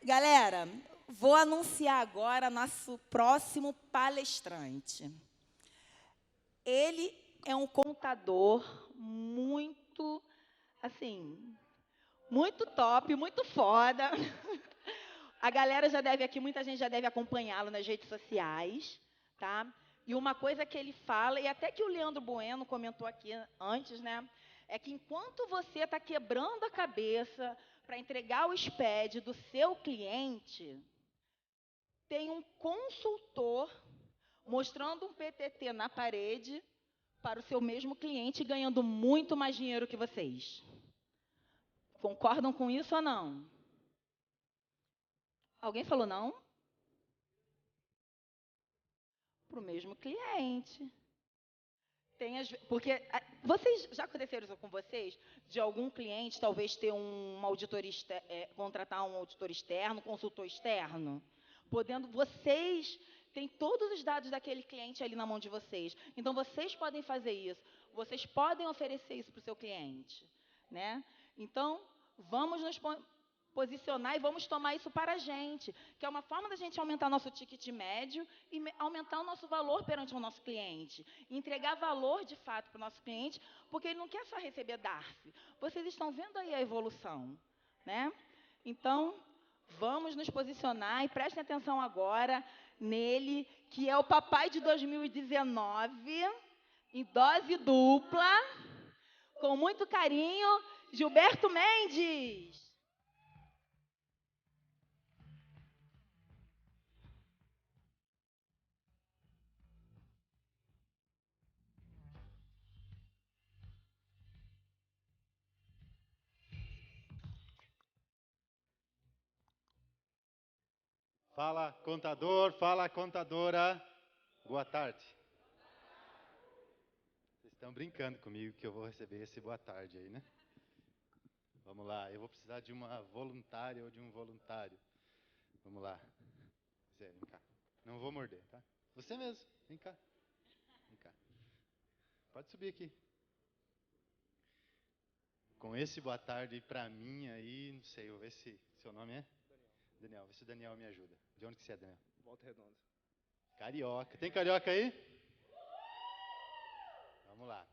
Galera, vou anunciar agora nosso próximo palestrante. Ele é um contador muito, assim, muito top, muito foda. A galera já deve aqui, muita gente já deve acompanhá-lo nas redes sociais, tá? E uma coisa que ele fala, e até que o Leandro Bueno comentou aqui antes, né? É que enquanto você está quebrando a cabeça para entregar o SPED do seu cliente, tem um consultor mostrando um PTT na parede para o seu mesmo cliente ganhando muito mais dinheiro que vocês. Concordam com isso ou não? Alguém falou não? Para o mesmo cliente. Porque vocês já aconteceram isso com vocês? De algum cliente talvez ter uma auditoria contratar um auditor externo, consultor externo? Podendo vocês têm todos os dados daquele cliente ali na mão de vocês. Então vocês podem fazer isso. Vocês podem oferecer isso para o seu cliente, né? Então vamos nos posicionar e vamos tomar isso para a gente, que é uma forma da gente aumentar nosso ticket médio e aumentar o nosso valor perante o nosso cliente. E entregar valor, de fato, para o nosso cliente, porque ele não quer só receber DARF. Vocês estão vendo aí a evolução, né? Então, vamos nos posicionar e prestem atenção agora nele, que é o papai de 2019, em dose dupla, com muito carinho, Gilberto Mendes. Fala, contador, fala, contadora. Boa tarde. Vocês estão brincando comigo que eu vou receber esse boa tarde aí, né? Vamos lá, eu vou precisar de uma voluntária ou de um voluntário. Vamos lá. Zé, vem cá. Não vou morder, tá? Você mesmo, vem cá. Vem cá. Pode subir aqui. Com esse boa tarde pra mim aí, não sei, vou ver se seu nome é? Daniel, vê se o Daniel me ajuda. De onde que você é, Daniel? Volta Redonda. Carioca. Tem carioca aí? Vamos lá.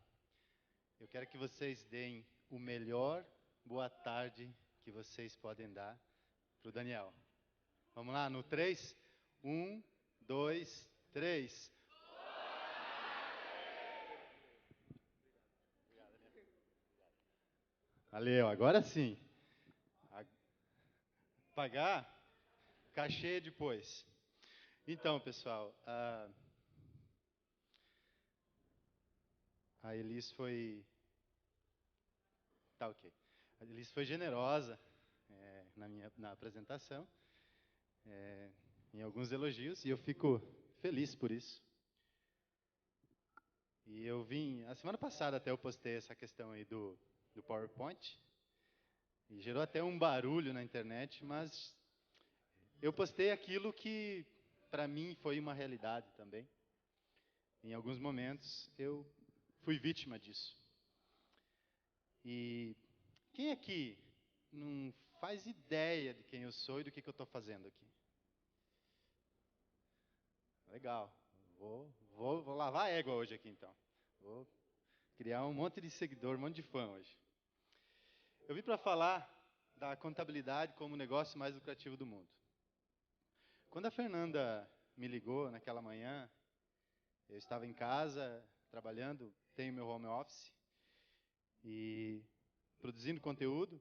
Eu quero que vocês deem o melhor boa tarde que vocês podem dar para o Daniel. Vamos lá, no 3. 1, 2, 3. Valeu, agora sim. Pagar cachê depois. Então, pessoal, a Elis foi... Tá ok. A Elis foi generosa na apresentação, em alguns elogios, e eu fico feliz por isso. E eu vim, a semana passada até eu postei essa questão aí do PowerPoint, e gerou até um barulho na internet, mas eu postei aquilo que, para mim, foi uma realidade também. Em alguns momentos, eu fui vítima disso. E quem aqui não faz ideia de quem eu sou e do que eu estou fazendo aqui? Legal. Vou lavar a égua hoje aqui, então. Vou criar um monte de seguidor, um monte de fã hoje. Eu vim para falar da contabilidade como o negócio mais lucrativo do mundo. Quando a Fernanda me ligou naquela manhã, eu estava em casa, trabalhando, tenho meu home office, e produzindo conteúdo,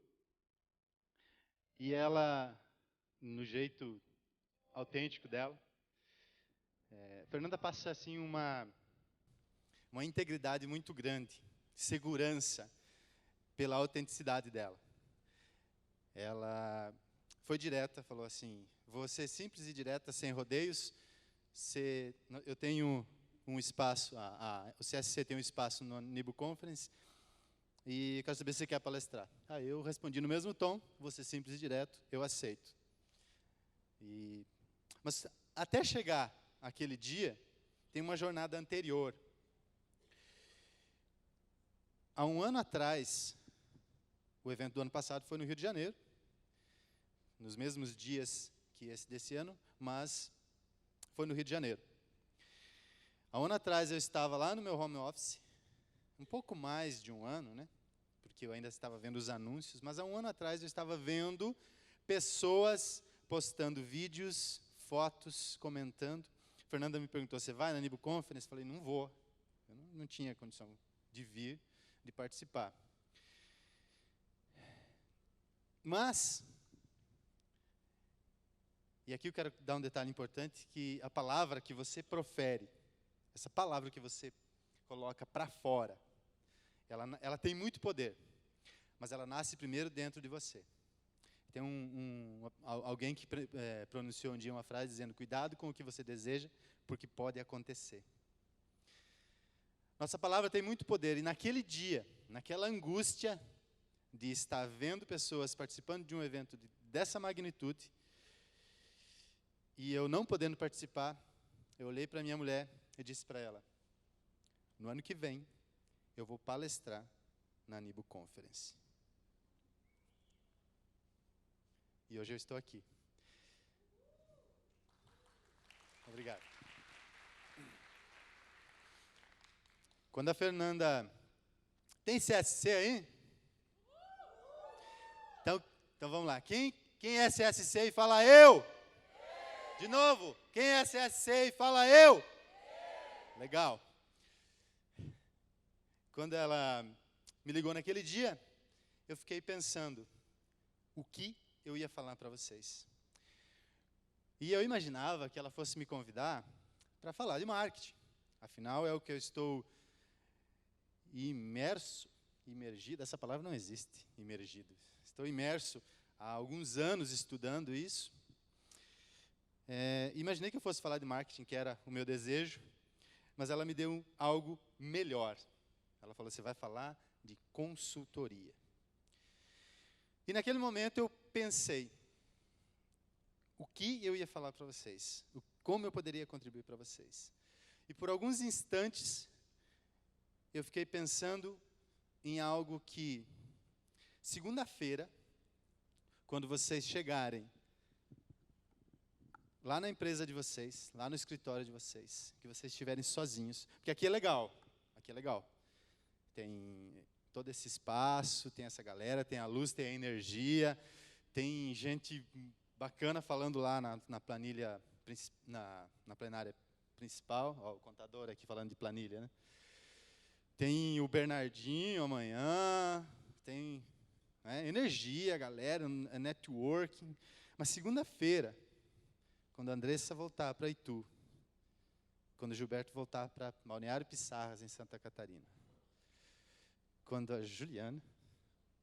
e ela, no jeito autêntico dela, Fernanda passa assim uma integridade muito grande, segurança pela autenticidade dela. Ela foi direta, falou assim: vou ser simples e direta, sem rodeios. Eu tenho um espaço, o CSC tem um espaço no Nibo Conference, e quero saber se você quer palestrar. Aí eu respondi no mesmo tom: vou ser simples e direto, eu aceito. Mas até chegar aquele dia, tem uma jornada anterior. Há um ano atrás, o evento do ano passado foi no Rio de Janeiro. nos mesmos dias que esse desse ano, mas foi no Rio de Janeiro. Há um ano atrás eu estava lá no meu home office, um pouco mais de um ano, né? Porque eu ainda estava vendo os anúncios, mas há um ano atrás eu estava vendo pessoas postando vídeos, fotos, comentando. Fernanda me perguntou, você vai na Nibo Conference? Eu falei, não vou. Eu não tinha condição de vir, de participar. Mas, e aqui eu quero dar um detalhe importante, que a palavra que você profere, essa palavra que você coloca para fora, ela tem muito poder, mas ela nasce primeiro dentro de você. Tem alguém que pronunciou um dia uma frase dizendo, cuidado com o que você deseja, porque pode acontecer. Nossa palavra tem muito poder, e naquele dia, naquela angústia de estar vendo pessoas participando de um evento dessa magnitude, e eu não podendo participar, eu olhei para minha mulher e disse para ela, no ano que vem, eu vou palestrar na Nibo Conference. E hoje eu estou aqui. Obrigado. Quando a Fernanda... Tem CSC aí? Então vamos lá. Quem é CSC e fala eu? De novo. Quem é CSC e fala eu? Legal. Quando ela me ligou naquele dia, eu fiquei pensando o que eu ia falar para vocês. E eu imaginava que ela fosse me convidar para falar de marketing. Afinal, é o que eu estou imergido, essa palavra não existe, imergido. Estou imerso há alguns anos estudando isso. Imaginei que eu fosse falar de marketing, que era o meu desejo, mas ela me deu algo melhor. Ela falou, você vai falar de consultoria. E naquele momento eu pensei, o que eu ia falar para vocês? Como eu poderia contribuir para vocês? E por alguns instantes, eu fiquei pensando em algo que, segunda-feira, quando vocês chegarem lá na empresa de vocês, lá no escritório de vocês, que vocês estiverem sozinhos, porque aqui é legal, tem todo esse espaço, tem essa galera, tem a luz, tem a energia, tem gente bacana falando lá na planilha, na plenária principal, ó, o contador aqui falando de planilha, né? Tem o Bernardinho amanhã, tem energia, galera, networking. Mas segunda-feira, quando a Andressa voltar para Itu, quando o Gilberto voltar para Balneário Pissarras, em Santa Catarina, quando a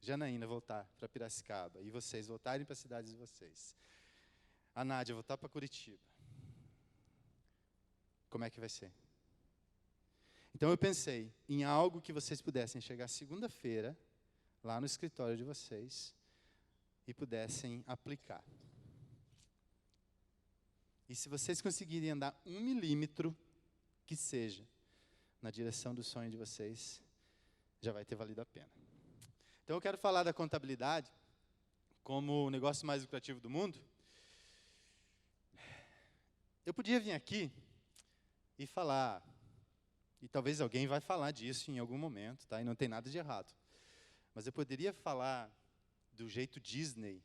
Janaína voltar para Piracicaba, e vocês voltarem para as cidades de vocês, a Nádia voltar para Curitiba, como é que vai ser? Então eu pensei em algo que vocês pudessem chegar segunda-feira, lá no escritório de vocês, e pudessem aplicar. E se vocês conseguirem andar 1 milímetro, que seja, na direção do sonho de vocês, já vai ter valido a pena. Então eu quero falar da contabilidade como o negócio mais lucrativo do mundo. Eu podia vir aqui e falar, e talvez alguém vai falar disso em algum momento, tá? E não tem nada de errado. Mas eu poderia falar do jeito Disney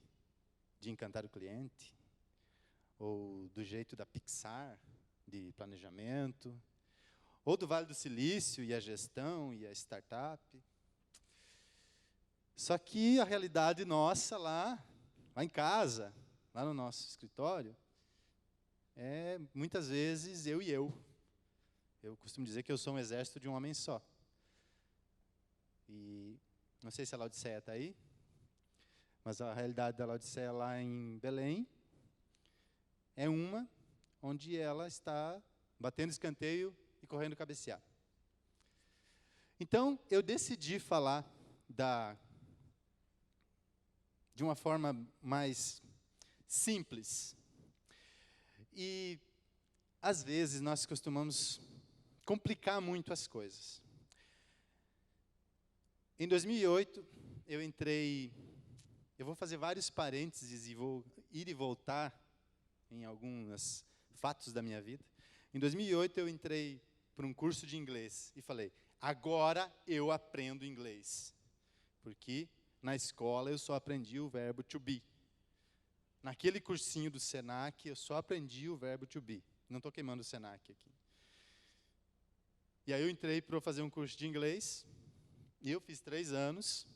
de encantar o cliente, ou do jeito da Pixar, de planejamento, ou do Vale do Silício e a gestão e a startup. Só que a realidade nossa lá em casa, lá no nosso escritório, é muitas vezes eu e eu. Eu costumo dizer que eu sou um exército de um homem só. E não sei se a Laodiceia está aí, mas a realidade da Laodiceia lá em Belém é uma onde ela está batendo escanteio e correndo cabecear. Então, eu decidi falar de uma forma mais simples. E, às vezes, nós costumamos complicar muito as coisas. Em 2008, eu vou fazer vários parênteses e vou ir e voltar em alguns fatos da minha vida. Em 2008, eu entrei para um curso de inglês e falei, agora eu aprendo inglês. Porque na escola eu só aprendi o verbo to be. Naquele cursinho do Senac, eu só aprendi o verbo to be. Não estou queimando o Senac aqui. E aí eu entrei para fazer um curso de inglês, e eu fiz 3 anos,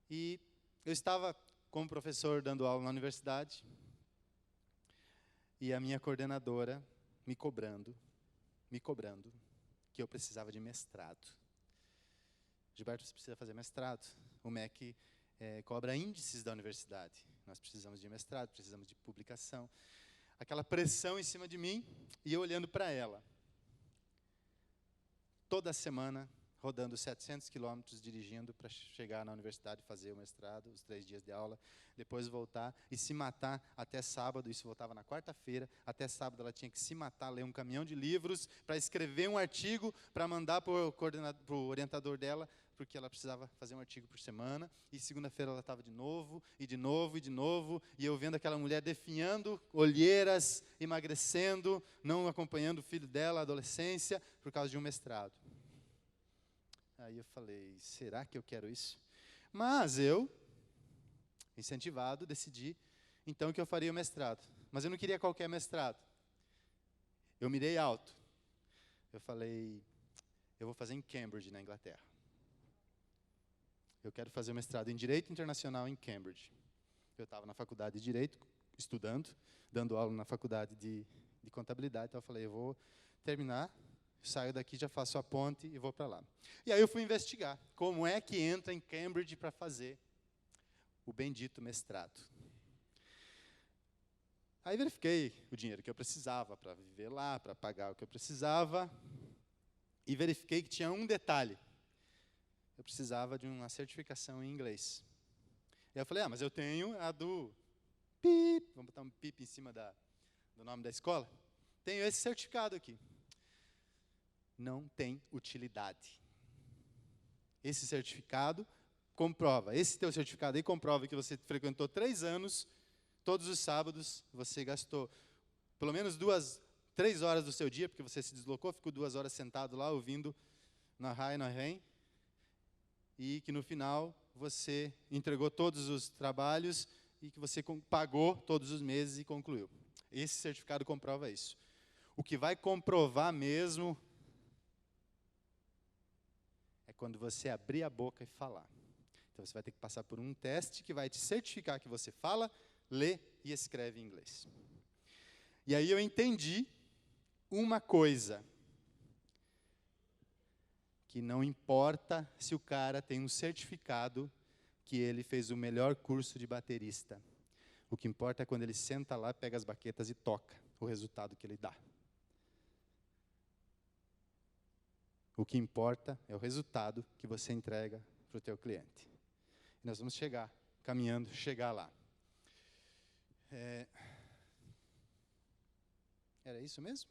e eu estava como professor dando aula na universidade, e a minha coordenadora me cobrando, que eu precisava de mestrado. Gilberto, você precisa fazer mestrado. O MEC cobra índices da universidade. Nós precisamos de mestrado, precisamos de publicação. Aquela pressão em cima de mim, e eu olhando para ela. Toda semana, rodando 700 quilômetros, dirigindo para chegar na universidade e fazer o mestrado, os 3 dias de aula, depois voltar e se matar até sábado, isso voltava na quarta-feira, até sábado ela tinha que se matar, ler um caminhão de livros, para escrever um artigo, para mandar para o orientador dela, porque ela precisava fazer um artigo por semana, e segunda-feira ela estava de novo, e de novo, e de novo, e eu vendo aquela mulher definhando, olheiras, emagrecendo, não acompanhando o filho dela, a adolescência, por causa de um mestrado. Aí eu falei, será que eu quero isso? Mas eu, incentivado, decidi, então, que eu faria o mestrado. Mas eu não queria qualquer mestrado. Eu mirei alto. Eu falei, eu vou fazer em Cambridge, na Inglaterra. Eu quero fazer o mestrado em Direito Internacional em Cambridge. Eu estava na faculdade de Direito, estudando, dando aula na faculdade de Contabilidade. Então eu falei, eu vou terminar, saio daqui, já faço a ponte e vou para lá. E aí eu fui investigar como é que entra em Cambridge para fazer o bendito mestrado. Aí verifiquei o dinheiro que eu precisava para viver lá, para pagar o que eu precisava, e verifiquei que tinha um detalhe. Eu precisava de uma certificação em inglês. E eu falei, mas eu tenho a do PIP, vamos botar um PIP em cima do nome da escola. Tenho esse certificado aqui. Não tem utilidade. Esse certificado comprova, esse teu certificado aí comprova que você frequentou 3 anos, todos os sábados você gastou pelo menos 3 horas do seu dia, porque você se deslocou, ficou 2 horas sentado lá, ouvindo na RAI, na REM, e que no final você entregou todos os trabalhos e que você pagou todos os meses e concluiu. Esse certificado comprova isso. O que vai comprovar mesmo é quando você abrir a boca e falar. Então você vai ter que passar por um teste que vai te certificar que você fala, lê e escreve em inglês. E aí eu entendi uma coisa, que não importa se o cara tem um certificado que ele fez o melhor curso de baterista. O que importa é quando ele senta lá, pega as baquetas e toca o resultado que ele dá. O que importa é o resultado que você entrega para o teu cliente. E nós vamos chegar lá. Era isso mesmo?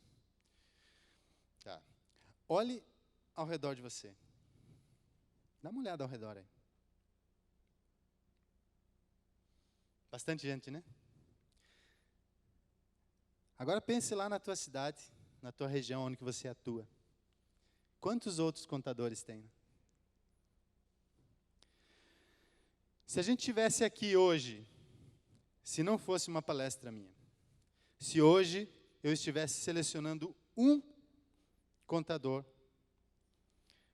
Tá. Olhe ao redor de você. Dá uma olhada ao redor aí. Bastante gente, né? Agora pense lá na tua cidade, na tua região onde você atua. Quantos outros contadores tem? Se a gente estivesse aqui hoje, se não fosse uma palestra minha, se hoje eu estivesse selecionando um contador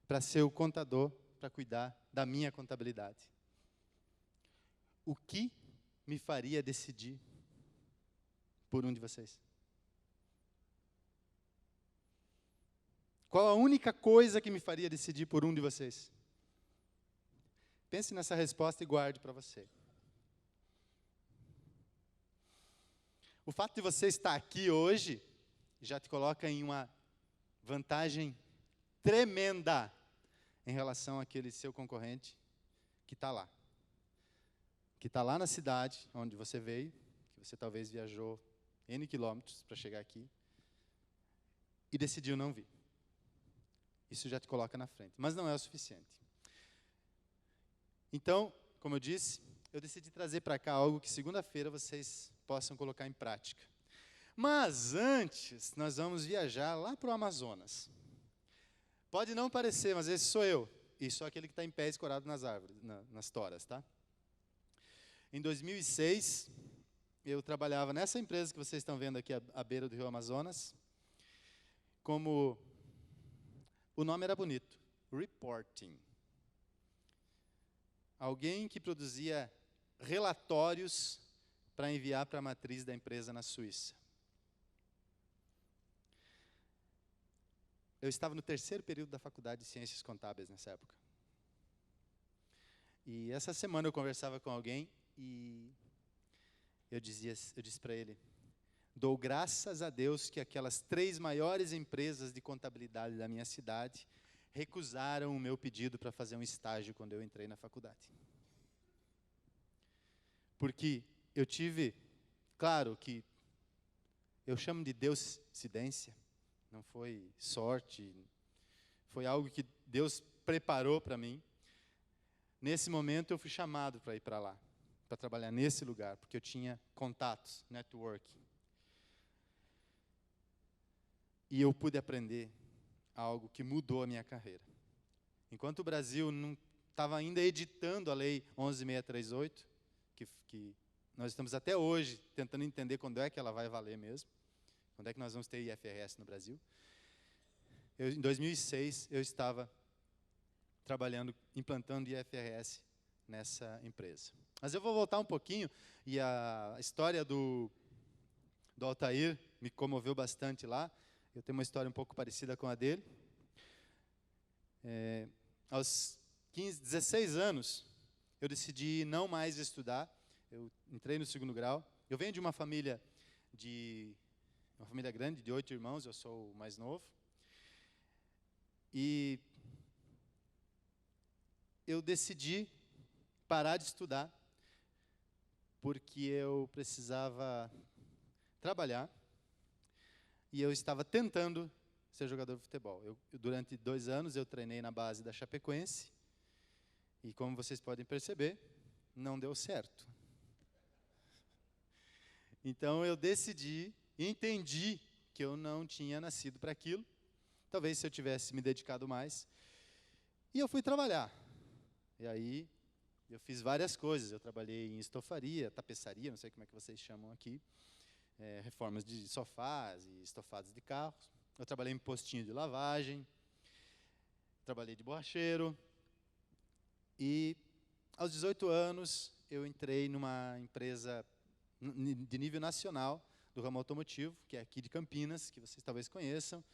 para ser o contador, para cuidar da minha contabilidade, o que me faria decidir por um de vocês? Qual a única coisa que me faria decidir por um de vocês? Pense nessa resposta e guarde para você. O fato de você estar aqui hoje já te coloca em uma vantagem tremenda em relação àquele seu concorrente que está lá. Que está lá na cidade onde você veio, que você talvez viajou N quilômetros para chegar aqui, e decidiu não vir. Isso já te coloca na frente, mas não é o suficiente. Então, como eu disse, eu decidi trazer para cá algo que segunda-feira vocês possam colocar em prática. Mas antes, nós vamos viajar lá para o Amazonas. Pode não parecer, mas esse sou eu. E sou aquele que está em pé escorado nas árvores, nas toras, tá? Em 2006, eu trabalhava nessa empresa que vocês estão vendo aqui à beira do Rio Amazonas, como o nome era bonito, reporting. Alguém que produzia relatórios para enviar para a matriz da empresa na Suíça. Eu estava no terceiro período da faculdade de Ciências Contábeis nessa época. E essa semana eu conversava com alguém e eu disse para ele, dou graças a Deus que aquelas 3 maiores empresas de contabilidade da minha cidade recusaram o meu pedido para fazer um estágio quando eu entrei na faculdade. Porque eu tive, claro que eu chamo de Deuscidência, não foi sorte, foi algo que Deus preparou para mim. Nesse momento eu fui chamado para ir para lá, para trabalhar nesse lugar, porque eu tinha contatos, networking. E eu pude aprender algo que mudou a minha carreira. Enquanto o Brasil não estava ainda editando a Lei 11.638, que nós estamos até hoje tentando entender quando é que ela vai valer mesmo, quando é que nós vamos ter IFRS no Brasil. Em 2006, eu estava trabalhando, implantando IFRS nessa empresa. Mas eu vou voltar um pouquinho, e a história do Altair me comoveu bastante lá. Eu tenho uma história um pouco parecida com a dele. Aos 16 anos, eu decidi não mais estudar. Eu entrei no 2º grau. Eu venho de uma família grande, de 8 irmãos, eu sou o mais novo. E eu decidi parar de estudar, porque eu precisava trabalhar, e eu estava tentando ser jogador de futebol. Durante 2 anos, eu treinei na base da Chapecoense, e como vocês podem perceber, não deu certo. Então, eu decidi, entendi que eu não tinha nascido para aquilo, talvez se eu tivesse me dedicado mais, e eu fui trabalhar. E aí, eu fiz várias coisas. Eu trabalhei em estofaria, tapeçaria, não sei como é que vocês chamam aqui, reformas de sofás e estofados de carros. Eu trabalhei em postinho de lavagem, trabalhei de borracheiro. E, aos 18 anos, eu entrei numa empresa de nível nacional, do ramo automotivo, que é aqui de Campinas, que vocês talvez conheçam,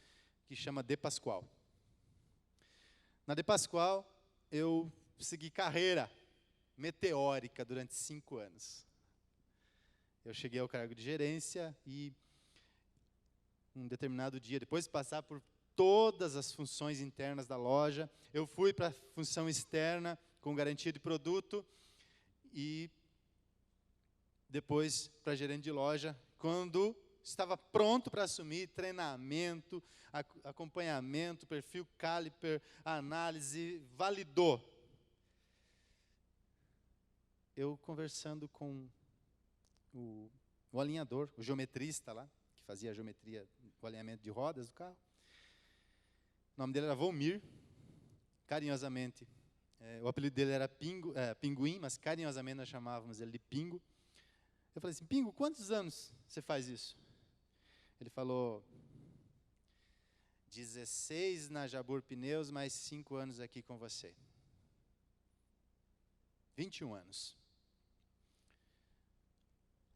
que chama De Pascoal. Na De Pascoal, eu segui carreira meteórica durante 5 anos. Eu cheguei ao cargo de gerência e, um determinado dia, depois de passar por todas as funções internas da loja, eu fui para a função externa com garantia de produto e depois para gerente de loja, quando estava pronto para assumir treinamento, acompanhamento, perfil Caliper, análise, validou. Eu conversando com o alinhador, o geometrista lá, que fazia a geometria, o alinhamento de rodas do carro. O nome dele era Volmir, carinhosamente. O apelido dele era Pinguim, mas carinhosamente nós chamávamos ele de Pingo. Eu falei assim, Pingo, quantos anos você faz isso? Ele falou, 16 na Jabur Pneus, mais 5 anos aqui com você. 21 anos.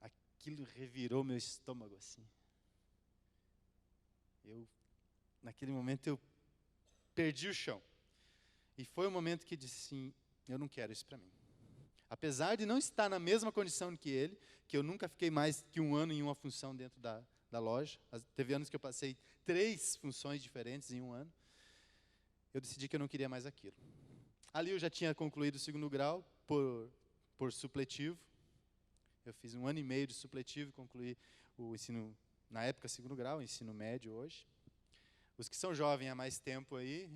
Aquilo revirou meu estômago assim. Naquele momento, eu perdi o chão. E foi o momento que disse assim, eu não quero isso para mim. Apesar de não estar na mesma condição que ele, que eu nunca fiquei mais que 1 ano em uma função dentro da loja. Teve anos que eu passei 3 funções diferentes em 1 ano. Eu decidi que eu não queria mais aquilo. Ali eu já tinha concluído o 2º grau por supletivo. Eu fiz 1 ano e meio de supletivo, concluí o ensino, na época, 2º grau, ensino médio hoje. Os que são jovens há mais tempo aí,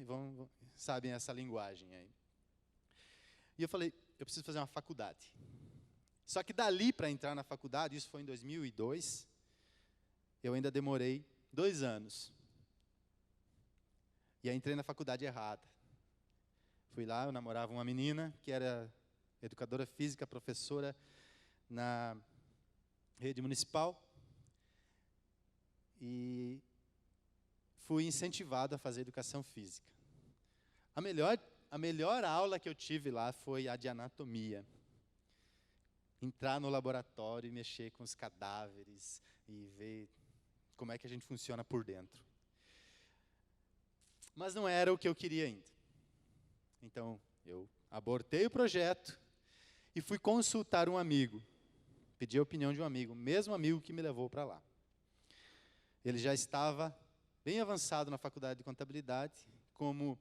sabem essa linguagem aí. E eu falei, eu preciso fazer uma faculdade. Só que dali para entrar na faculdade, isso foi em 2002, eu ainda demorei 2 anos. E aí entrei na faculdade errada. Fui lá, eu namorava uma menina que era educadora física, professora na rede municipal. E fui incentivado a fazer educação física. A melhor aula que eu tive lá foi a de anatomia. Entrar no laboratório e mexer com os cadáveres e ver como é que a gente funciona por dentro. Mas não era o que eu queria ainda. Então, eu abortei o projeto e fui consultar um amigo. Pedi a opinião de um amigo, o mesmo amigo que me levou para lá. Ele já estava bem avançado na faculdade de contabilidade, como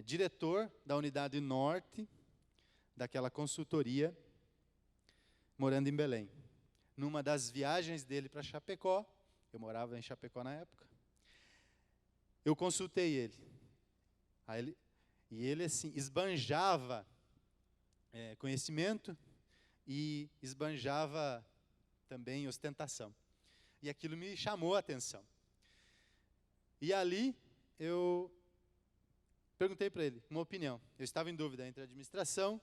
diretor da unidade norte daquela consultoria, morando em Belém. Numa das viagens dele para Chapecó, eu morava em Chapecó na época, eu consultei ele. E ele assim, esbanjava conhecimento e esbanjava também ostentação. E aquilo me chamou a atenção. E ali eu perguntei para ele uma opinião. Eu estava em dúvida entre administração,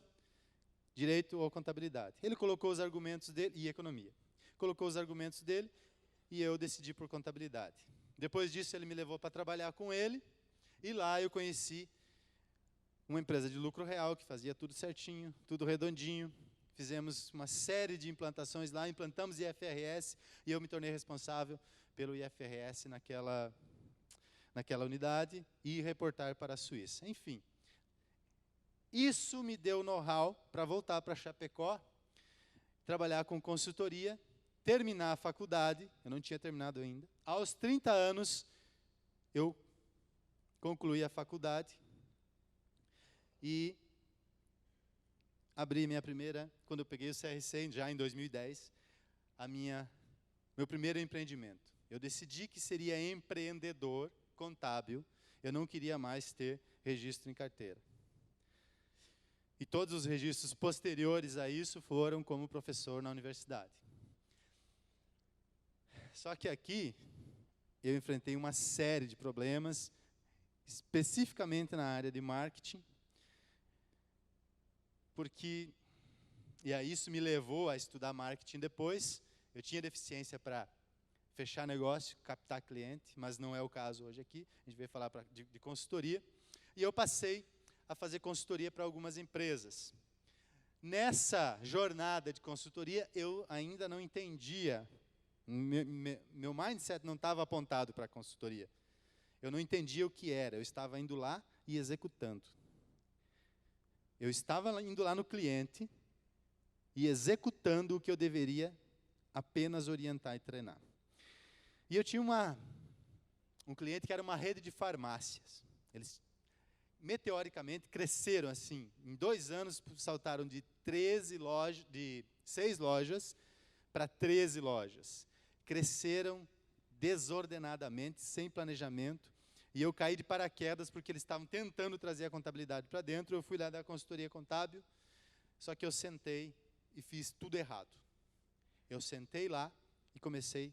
direito ou contabilidade. Ele colocou os argumentos dele, e economia. Colocou os argumentos dele e eu decidi por contabilidade. Depois disso, ele me levou para trabalhar com ele, e lá eu conheci uma empresa de lucro real, que fazia tudo certinho, tudo redondinho. Fizemos uma série de implantações lá, implantamos IFRS, e eu me tornei responsável pelo IFRS naquela unidade, e reportar para a Suíça. Enfim, isso me deu know-how para voltar para Chapecó, trabalhar com consultoria, terminar a faculdade, eu não tinha terminado ainda. Aos 30 anos, eu concluí a faculdade e abri minha primeira, quando eu peguei o CRC, já em 2010, meu primeiro empreendimento. Eu decidi que seria empreendedor contábil, eu não queria mais ter registro em carteira. E todos os registros posteriores a isso foram como professor na universidade. Só que aqui, eu enfrentei uma série de problemas, especificamente na área de marketing, e aí isso me levou a estudar marketing depois. Eu tinha deficiência para fechar negócio, captar cliente, mas não é o caso hoje aqui. A gente veio falar de consultoria. E eu passei a fazer consultoria para algumas empresas. Nessa jornada de consultoria, eu ainda não entendia, meu mindset não estava apontado para a consultoria. Eu não entendia o que era, eu estava indo lá e executando. Eu estava indo lá no cliente e executando o que eu deveria apenas orientar e treinar. E eu tinha um cliente que era uma rede de farmácias. Eles, meteoricamente, cresceram assim. Em 2 anos, saltaram de 6 lojas para 13 lojas. Cresceram desordenadamente, sem planejamento. E eu caí de paraquedas porque eles estavam tentando trazer a contabilidade para dentro. Eu fui lá dar consultoria contábil, só que eu sentei e fiz tudo errado. Eu sentei lá e comecei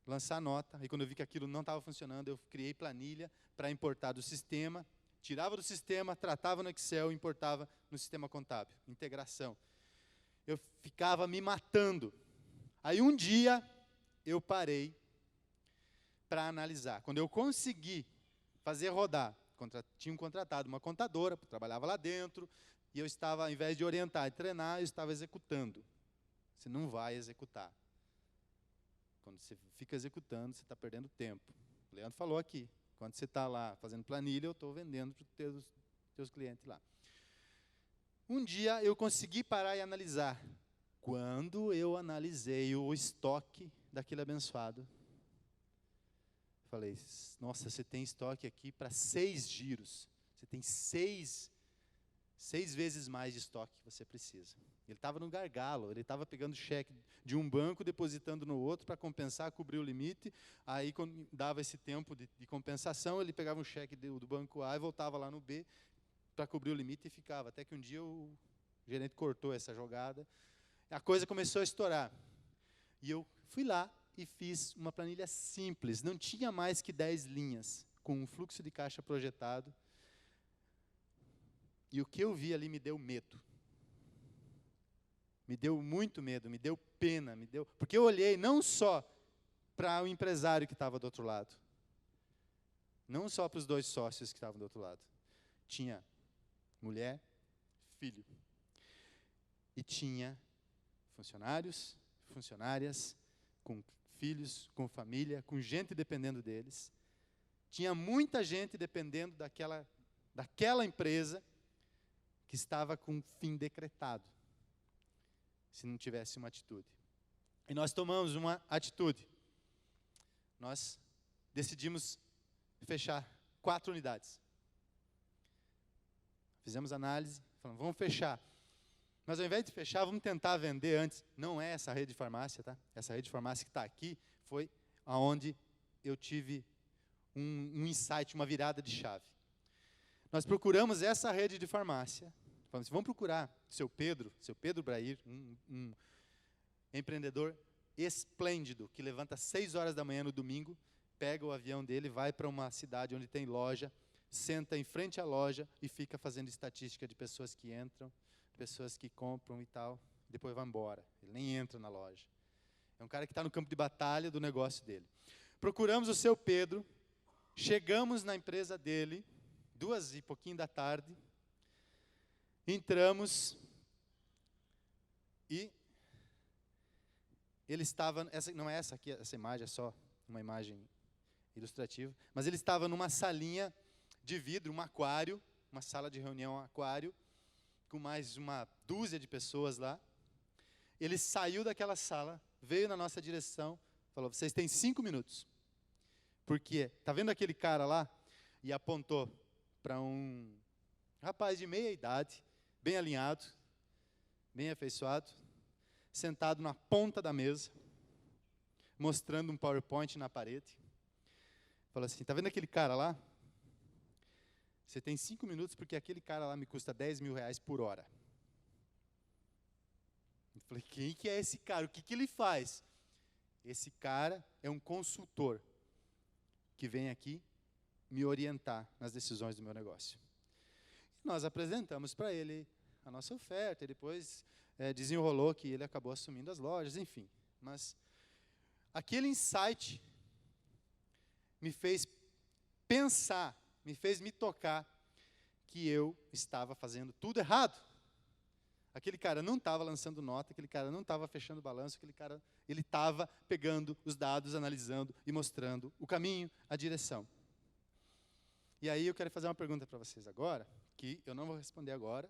a lançar nota. E quando eu vi que aquilo não estava funcionando, eu criei planilha para importar do sistema. Tirava do sistema, tratava no Excel e importava no sistema contábil. Integração. Eu ficava me matando. Aí um dia eu parei para analisar. Quando eu consegui fazer rodar, tinham contratado uma contadora, trabalhava lá dentro, e eu estava, ao invés de orientar e treinar, eu estava executando. Você não vai executar. Quando você fica executando, você está perdendo tempo. O Leandro falou aqui, quando você está lá fazendo planilha, eu estou vendendo para os teus clientes lá. Um dia eu consegui parar e analisar. Quando eu analisei o estoque daquele abençoado, falei, nossa, você tem estoque aqui para 6 giros. Você tem 6 vezes mais de estoque que você precisa. Ele estava no gargalo, ele estava pegando cheque de um banco, depositando no outro para compensar, cobrir o limite. Aí, quando dava esse tempo de compensação, ele pegava um cheque do banco A e voltava lá no B para cobrir o limite e ficava. Até que um dia O gerente cortou essa jogada. A coisa começou a estourar. E eu fui lá e fiz uma planilha simples, não tinha mais que 10 linhas, com um fluxo de caixa projetado. E o que eu vi ali me deu medo. Me deu muito medo, me deu pena, porque eu olhei não só para o empresário que estava do outro lado, não só para os 2 sócios que estavam do outro lado. Tinha mulher, filho. E tinha funcionários, funcionárias, com filhos, com família, com gente dependendo deles. Tinha muita gente dependendo daquela empresa que estava com fim decretado, se não tivesse uma atitude. E nós tomamos uma atitude. Nós decidimos fechar 4 unidades. Fizemos análise, falamos, vamos fechar. Mas ao invés de fechar, vamos tentar vender antes. Não é essa rede de farmácia, tá? Essa rede de farmácia que está aqui foi aonde eu tive um insight, uma virada de chave. Nós procuramos essa rede de farmácia. Falamos, vamos procurar seu Pedro Brair, um empreendedor esplêndido, que levanta às 6 horas da manhã no domingo, pega o avião dele, vai para uma cidade onde tem loja, senta em frente à loja e fica fazendo estatística de pessoas que entram, pessoas que compram e tal, depois vai embora. Ele nem entra na loja. É um cara que está no campo de batalha do negócio dele. Procuramos o seu Pedro, chegamos na empresa dele, 2 e pouquinho da tarde, entramos e ele estava, não é essa aqui, essa imagem é só uma imagem ilustrativa, mas ele estava numa salinha de vidro, um aquário, uma sala de reunião aquário, com mais uma dúzia de pessoas lá. Ele saiu daquela sala, veio na nossa direção, falou, vocês têm 5 minutos. Porque, está vendo aquele cara lá? E apontou para um rapaz de meia idade, bem alinhado, bem afeiçoado, sentado na ponta da mesa, mostrando um PowerPoint na parede. Falou assim, está vendo aquele cara lá? Você tem 5 minutos porque aquele cara lá me custa 10 mil reais por hora. Eu falei, quem que é esse cara? O que ele faz? Esse cara é um consultor que vem aqui me orientar nas decisões do meu negócio. E nós apresentamos para ele a nossa oferta, e depois desenrolou que ele acabou assumindo as lojas, enfim. Mas aquele insight me fez pensar, me fez me tocar que eu estava fazendo tudo errado. Aquele cara não estava lançando nota, aquele cara não estava fechando balanço, aquele cara, ele estava pegando os dados, analisando e mostrando o caminho, a direção. E aí eu quero fazer uma pergunta para vocês agora, que eu não vou responder agora,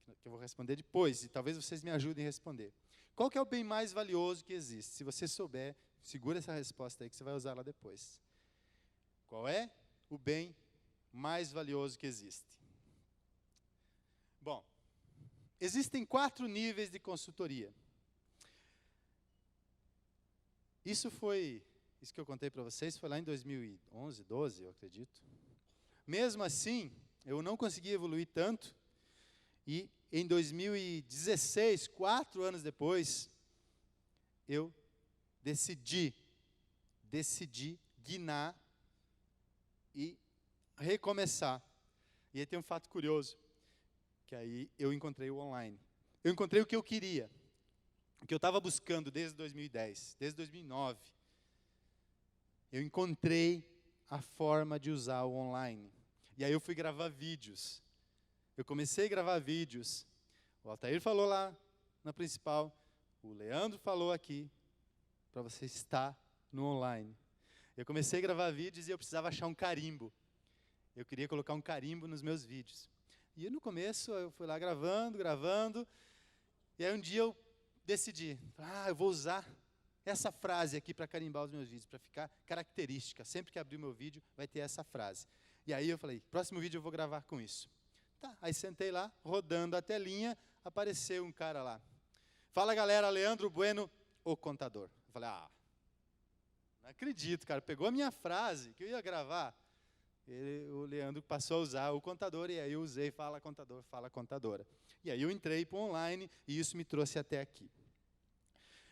que eu vou responder depois, e talvez vocês me ajudem a responder. Qual que é o bem mais valioso que existe? Se você souber, segura essa resposta aí que você vai usar lá depois. Qual é o bem mais valioso que existe? Bom, existem 4 níveis de consultoria. Isso que eu contei para vocês, foi lá em 2011, 12, eu acredito. Mesmo assim, eu não consegui evoluir tanto, e em 2016, 4 anos depois, eu decidi guinar e recomeçar. E aí tem um fato curioso, que aí eu encontrei o online. Eu encontrei o que eu queria, o que eu estava buscando desde 2010, desde 2009. Eu encontrei a forma de usar o online. E aí eu fui gravar vídeos. Eu comecei a gravar vídeos. O Altair falou lá na principal, o Leandro falou aqui, para você estar no online. Eu comecei a gravar vídeos e eu precisava achar um carimbo. Eu queria colocar um carimbo nos meus vídeos. E no começo eu fui lá gravando, e aí um dia eu decidi, eu vou usar essa frase aqui para carimbar os meus vídeos, para ficar característica. Sempre que abrir o meu vídeo, vai ter essa frase. E aí eu falei, próximo vídeo eu vou gravar com isso. Tá, aí sentei lá, rodando a telinha, apareceu um cara lá. Fala galera, Leandro Bueno, o contador. Eu falei, não acredito, cara, pegou a minha frase, que eu ia gravar. o Leandro passou a usar o contador, e aí eu usei fala contador, fala contadora. E aí eu entrei para o online, e isso me trouxe até aqui.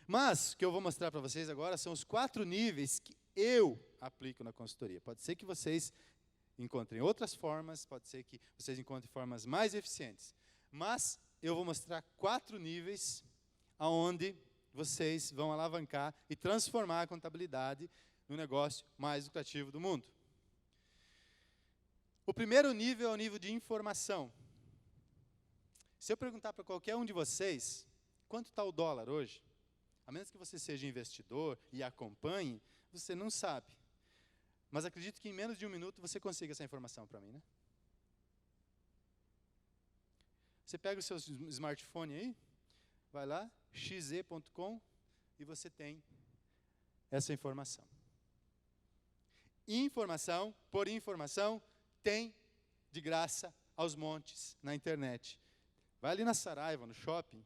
Mas, o que eu vou mostrar para vocês agora são os 4 níveis que eu aplico na consultoria. Pode ser que vocês encontrem outras formas, pode ser que vocês encontrem formas mais eficientes. Mas eu vou mostrar 4 níveis aonde vocês vão alavancar e transformar a contabilidade no negócio mais lucrativo do mundo. O primeiro nível é o nível de informação. Se eu perguntar para qualquer um de vocês, quanto está o dólar hoje? A menos que você seja investidor e acompanhe, você não sabe. Mas acredito que em menos de 1 minuto você consiga essa informação para mim, né? Você pega o seu smartphone aí, vai lá, xe.com, e você tem essa informação. Informação, por informação, tem de graça aos montes na internet. Vai ali na Saraiva, no shopping,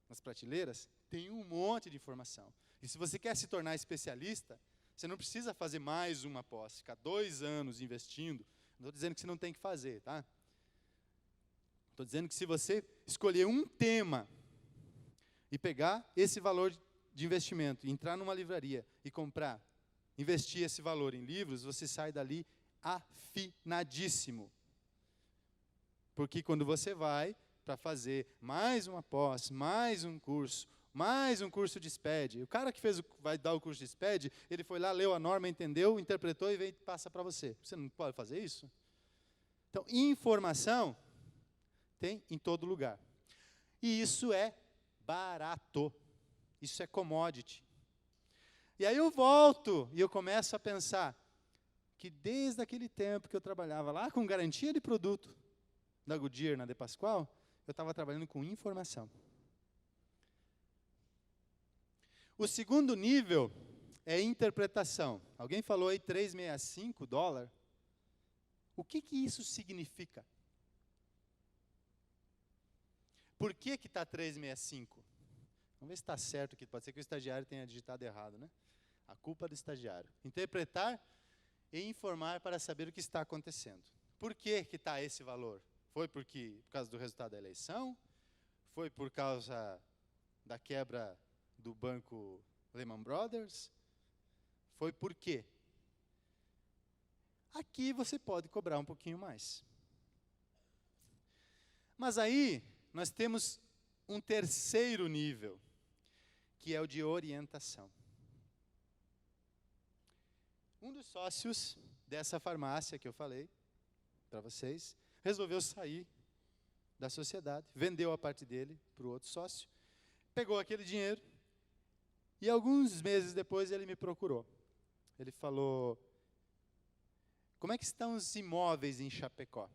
nas prateleiras, tem um monte de informação. E se você quer se tornar especialista, você não precisa fazer mais uma pós, ficar 2 anos investindo. Não estou dizendo que você não tem que fazer, tá? Estou dizendo que se você escolher um tema e pegar esse valor de investimento, entrar numa livraria e comprar, investir esse valor em livros, você sai dali afinadíssimo. Porque quando você vai para fazer mais uma pós, mais um curso de SPED, o cara que vai dar o curso de SPED, ele foi lá, leu a norma, entendeu, interpretou e vem e passa para você. Você não pode fazer isso? Então, informação tem em todo lugar. E isso é barato. Isso é commodity. E aí eu volto e eu começo a pensar que desde aquele tempo que eu trabalhava lá com garantia de produto da Goodyear, na De Pascoal, eu estava trabalhando com informação. O segundo nível é interpretação. Alguém falou aí 3,65 dólar. O que isso significa? Por que está 3,65? Vamos ver se está certo aqui. Pode ser que o estagiário tenha digitado errado, né? A culpa é do estagiário. Interpretar e informar para saber o que está acontecendo. Por que está esse valor? Foi por causa do resultado da eleição? Foi por causa da quebra do banco Lehman Brothers? Foi por quê? Aqui você pode cobrar um pouquinho mais. Mas aí nós temos um terceiro nível, que é o de orientação. Um dos sócios dessa farmácia que eu falei para vocês, resolveu sair da sociedade, vendeu a parte dele para o outro sócio, pegou aquele dinheiro e alguns meses depois ele me procurou. Ele falou, como é que estão os imóveis em Chapecó?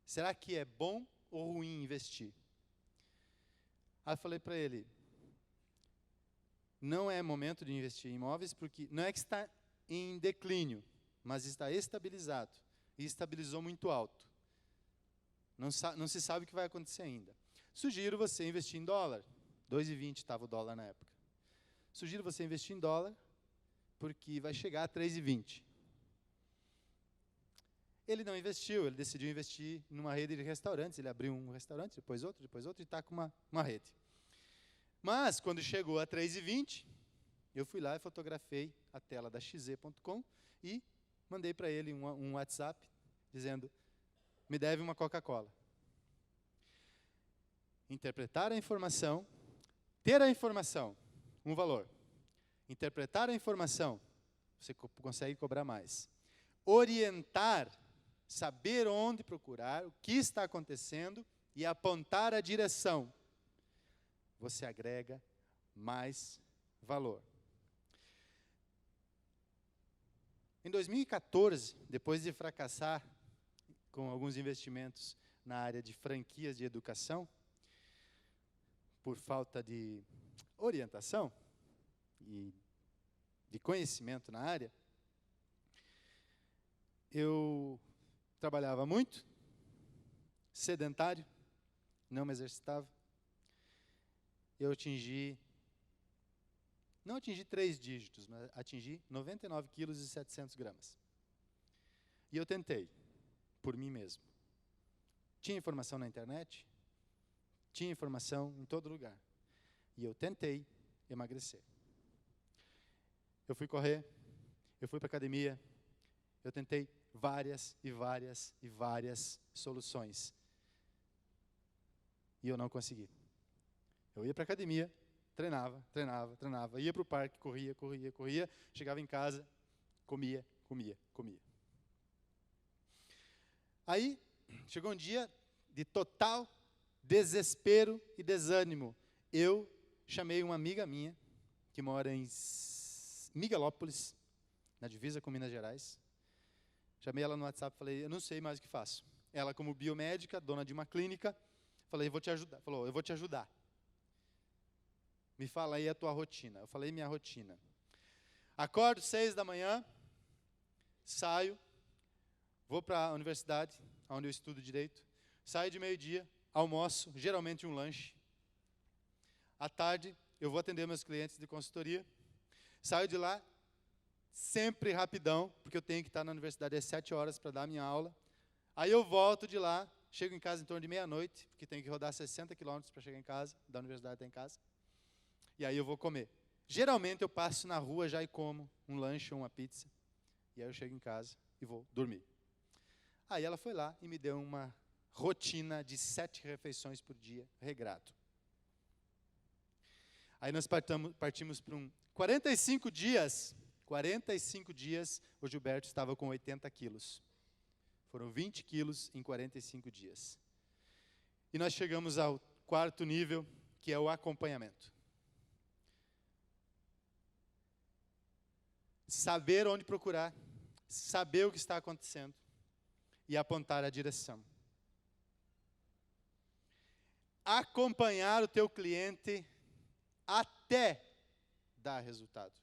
Será que é bom ou ruim investir? Aí eu falei para ele, não é momento de investir em imóveis, porque não é que está em declínio, mas está estabilizado. E estabilizou muito alto. Não se sabe o que vai acontecer ainda. Sugiro você investir em dólar. 2,20 estava o dólar na época. Sugiro você investir em dólar, porque vai chegar a 3,20. Ele não investiu, ele decidiu investir numa rede de restaurantes. Ele abriu um restaurante, depois outro, e está com uma rede. Mas, quando chegou a 3,20, eu fui lá e fotografei a tela da xe.com e mandei para ele um WhatsApp dizendo, me deve uma Coca-Cola. Interpretar a informação, ter a informação, um valor. Interpretar a informação, você consegue cobrar mais. Orientar, saber onde procurar, o que está acontecendo e apontar a direção. Você agrega mais valor. Em 2014, depois de fracassar com alguns investimentos na área de franquias de educação, por falta de orientação e de conhecimento na área, eu trabalhava muito, sedentário, não me exercitava. Eu não atingi 3 dígitos, mas atingi 99 quilos e 700 gramas. E eu tentei, por mim mesmo. Tinha informação na internet, tinha informação em todo lugar. E eu tentei emagrecer. Eu fui correr, eu fui para a academia, eu tentei várias e várias e várias soluções. E eu não consegui. Eu ia para a academia, treinava, ia para o parque, corria, chegava em casa, comia. Aí, chegou um dia de total desespero e desânimo. Eu chamei uma amiga minha, que mora em Miguelópolis, na divisa com Minas Gerais. Chamei ela no WhatsApp e falei, eu não sei mais o que faço. Ela, como biomédica, dona de uma clínica, falei, vou te ajudar. Falou, eu vou te ajudar. Me fala aí a tua rotina. Eu falei, minha rotina. Acordo 6 da manhã, saio, vou para a universidade, onde eu estudo direito, saio de meio-dia, almoço, geralmente um lanche. À tarde, eu vou atender meus clientes de consultoria, saio de lá, sempre rapidão, porque eu tenho que estar na universidade às 7 horas para dar a minha aula. Aí eu volto de lá, chego em casa em torno de meia-noite, porque tenho que rodar 60 quilômetros para chegar em casa, da universidade até em casa. E aí eu vou comer. Geralmente eu passo na rua já e como um lanche ou uma pizza. E aí eu chego em casa e vou dormir. Aí ela foi lá e me deu uma rotina de 7 refeições por dia, regrado. Aí nós partimos para 45 dias, o Gilberto estava com 80 quilos. Foram 20 quilos em 45 dias. E nós chegamos ao 4º nível, que é o acompanhamento. Saber onde procurar, saber o que está acontecendo e apontar a direção. Acompanhar o teu cliente até dar resultado.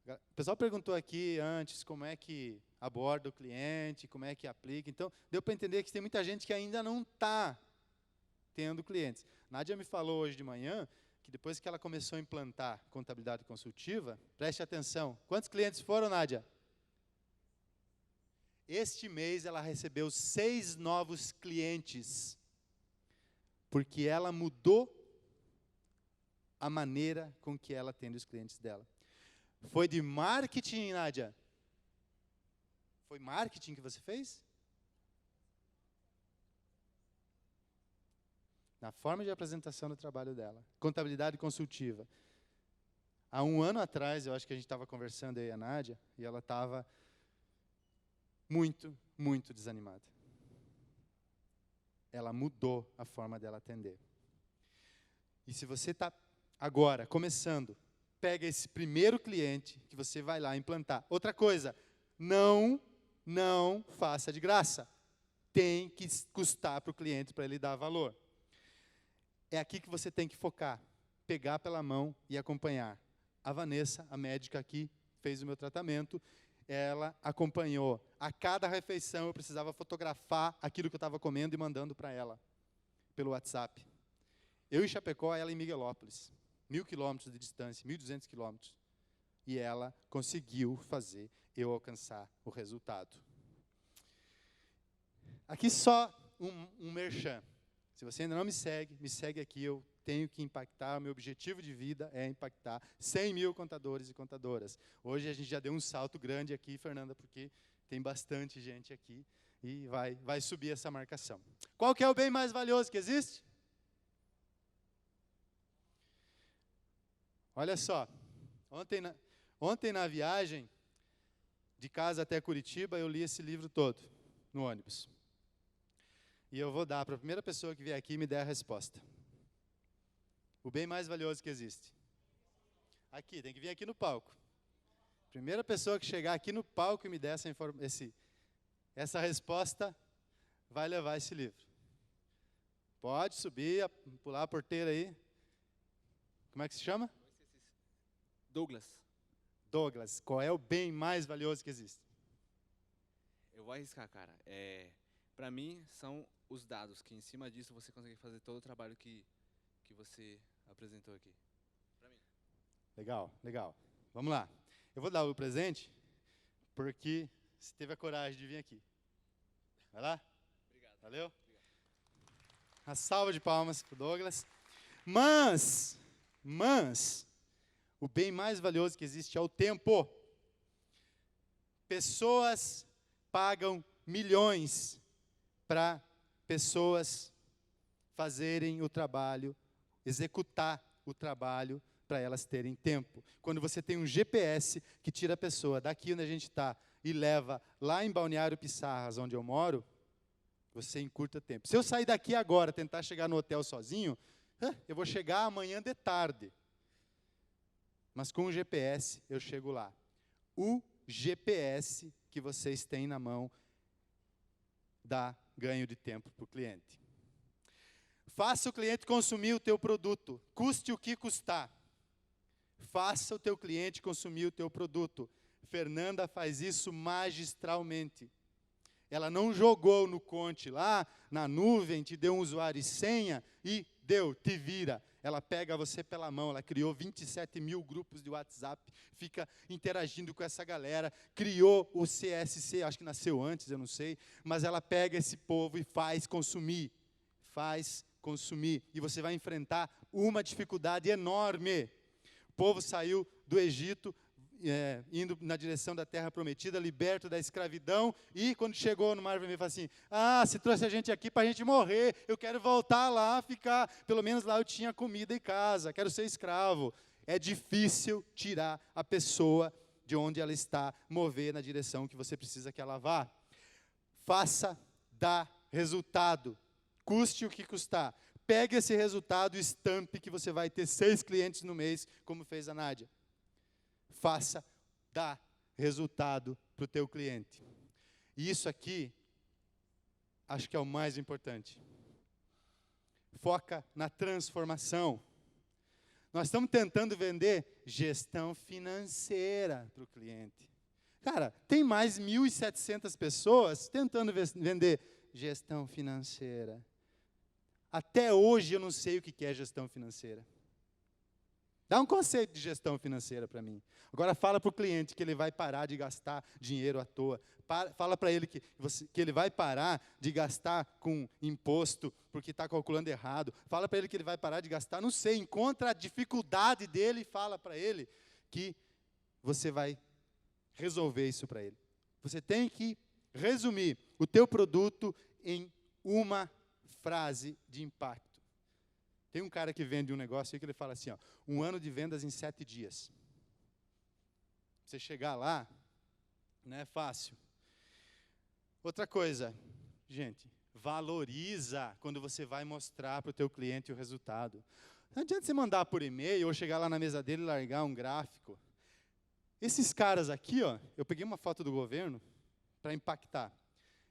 O pessoal perguntou aqui antes como é que aborda o cliente, como é que aplica. Então, deu para entender que tem muita gente que ainda não está tendo clientes. Nádia me falou hoje de manhã que depois que ela começou a implantar contabilidade consultiva, preste atenção, quantos clientes foram, Nádia? Este mês ela recebeu 6 novos clientes, porque ela mudou a maneira com que ela atende os clientes dela. Foi de marketing, Nádia? Foi marketing que você fez? Na forma de apresentação do trabalho dela. Contabilidade consultiva. Há um ano atrás, eu acho que a gente estava conversando aí, a Nádia, e ela estava muito, muito desanimada. Ela mudou a forma dela atender. E se você está agora começando, pega esse primeiro cliente que você vai lá implantar. Outra coisa, não faça de graça. Tem que custar para o cliente para ele dar valor. É aqui que você tem que focar, pegar pela mão e acompanhar. A Vanessa, a médica aqui, fez o meu tratamento, ela acompanhou. A cada refeição eu precisava fotografar aquilo que eu estava comendo e mandando para ela, pelo WhatsApp. Eu em Chapecó, ela em Miguelópolis. 1.000 quilômetros de distância, 1.200 quilômetros. E ela conseguiu fazer eu alcançar o resultado. Aqui só um merchan. Se você ainda não me segue aqui, eu tenho que impactar, o meu objetivo de vida é impactar 100.000 contadores e contadoras. Hoje a gente já deu um salto grande aqui, Fernanda, porque tem bastante gente aqui e vai subir essa marcação. Qual que é o bem mais valioso que existe? Olha só, ontem na viagem de casa até Curitiba, eu li esse livro todo, no ônibus. E eu vou dar para a primeira pessoa que vier aqui e me der a resposta. O bem mais valioso que existe. Aqui, tem que vir aqui no palco. Primeira pessoa que chegar aqui no palco e me der essa resposta, vai levar esse livro. Pode subir, pular a porteira aí. Como é que se chama? Douglas. Douglas, qual é o bem mais valioso que existe? Eu vou arriscar, cara. Para mim, são os dados, que em cima disso você consegue fazer todo o trabalho que você apresentou aqui. Para mim. Legal. Vamos lá. Eu vou dar o presente, porque Você teve a coragem de vir aqui. Vai lá? Obrigado. Valeu? Uma salva de palmas para o Douglas. Mas, o bem mais valioso que existe é o tempo. Pessoas pagam milhões para pessoas fazerem o trabalho, executar o trabalho para elas terem tempo. Quando você tem um GPS que tira a pessoa daqui onde a gente está e leva lá em Balneário Pissarras, onde eu moro, você encurta tempo. Se eu sair daqui agora, tentar chegar no hotel sozinho, eu vou chegar amanhã de tarde. Mas com o GPS eu chego lá. O GPS que vocês têm na mão dá ganho de tempo para o cliente. Faça o cliente consumir o teu produto, custe o que custar. Faça o teu cliente consumir o teu produto. Fernanda faz isso magistralmente. Ela não jogou no Conte lá, na nuvem, te deu um usuário e senha e deu, te vira. Ela pega você pela mão, ela criou 27 mil grupos de WhatsApp, fica interagindo com essa galera, criou o CSC, acho que nasceu antes, eu não sei, mas ela pega esse povo e faz consumir. E você vai enfrentar uma dificuldade enorme. O povo saiu do Egito, indo na direção da terra prometida, liberto da escravidão, e quando chegou no Mar Vermelho, falou assim, você trouxe a gente aqui para a gente morrer, eu quero voltar lá, ficar, pelo menos lá eu tinha comida e casa, quero ser escravo. É difícil tirar a pessoa de onde ela está, mover na direção que você precisa que ela vá. Faça, dá resultado, custe o que custar. Pegue esse resultado e estampe que você vai ter 6 clientes no mês, como fez a Nádia. Faça, dá resultado para o teu cliente. E isso aqui, acho que é o mais importante. Foca na transformação. Nós estamos tentando vender gestão financeira para o cliente. Cara, tem mais 1.700 pessoas tentando vender gestão financeira. Até hoje eu não sei o que é gestão financeira. Dá um conceito de gestão financeira para mim. Agora fala para o cliente que ele vai parar de gastar dinheiro à toa. Fala para ele que ele vai parar de gastar com imposto porque está calculando errado. Fala para ele que ele vai parar de gastar, não sei, encontra a dificuldade dele e fala para ele que você vai resolver isso para ele. Você tem que resumir o teu produto em uma frase de impacto. Tem um cara que vende um negócio aí que ele fala assim, 1 ano de vendas em 7 dias. Você chegar lá, não é fácil. Outra coisa, gente, valoriza quando você vai mostrar para o teu cliente o resultado. Não adianta você mandar por e-mail ou chegar lá na mesa dele e largar um gráfico. Esses caras aqui, eu peguei uma foto do governo para impactar.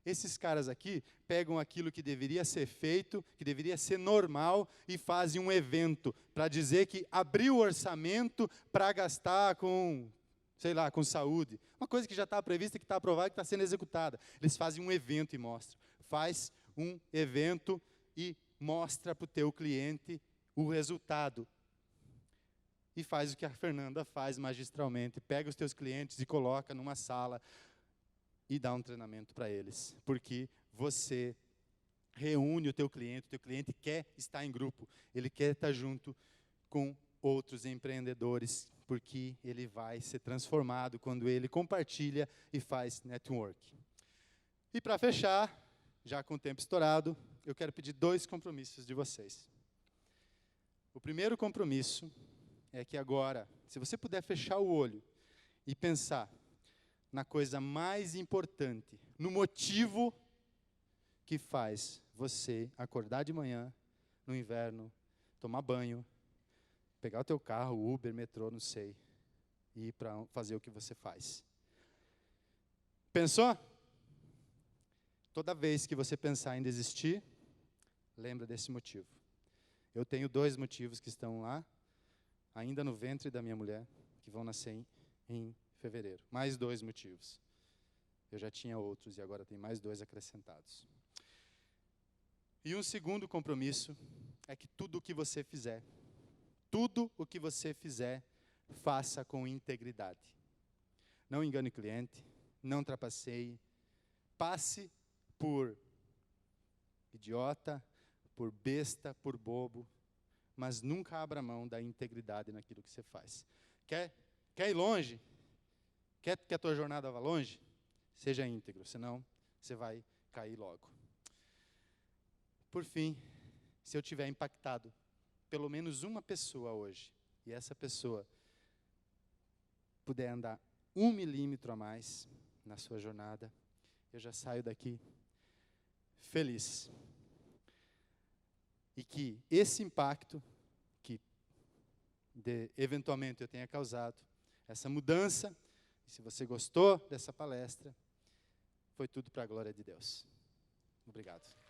Esses caras aqui pegam aquilo que deveria ser feito, que deveria ser normal, e fazem um evento para dizer que abriu o orçamento para gastar com, sei lá, com saúde. Uma coisa que já está prevista, que está aprovada, que está sendo executada. Eles fazem um evento e mostram. Faz um evento e mostra para o teu cliente o resultado. E faz o que a Fernanda faz magistralmente. Pega os teus clientes e coloca numa sala e dá um treinamento para eles, porque você reúne o teu cliente quer estar em grupo, ele quer estar junto com outros empreendedores, porque ele vai ser transformado quando ele compartilha e faz network. E para fechar, já com o tempo estourado, eu quero pedir 2 compromissos de vocês. O primeiro compromisso é que agora, se você puder fechar o olho e pensar na coisa mais importante, no motivo que faz você acordar de manhã, no inverno, tomar banho, pegar o teu carro, Uber, metrô, não sei, e ir para fazer o que você faz. Pensou? Toda vez que você pensar em desistir, lembra desse motivo. Eu tenho 2 motivos que estão lá, ainda no ventre da minha mulher, que vão nascer em fevereiro. Mais 2 motivos. Eu já tinha outros e agora tem mais 2 acrescentados. E um segundo compromisso é que tudo o que você fizer, faça com integridade. Não engane o cliente, não trapaceie, passe por idiota, por besta, por bobo, mas nunca abra mão da integridade naquilo que você faz. Quer ir longe? Quer que a tua jornada vá longe? Seja íntegro, senão você vai cair logo. Por fim, se eu tiver impactado pelo menos uma pessoa hoje, e essa pessoa puder andar 1 milímetro a mais na sua jornada, eu já saio daqui feliz. E que esse impacto que eventualmente eu tenha causado, essa mudança, se você gostou dessa palestra, foi tudo para a glória de Deus. Obrigado.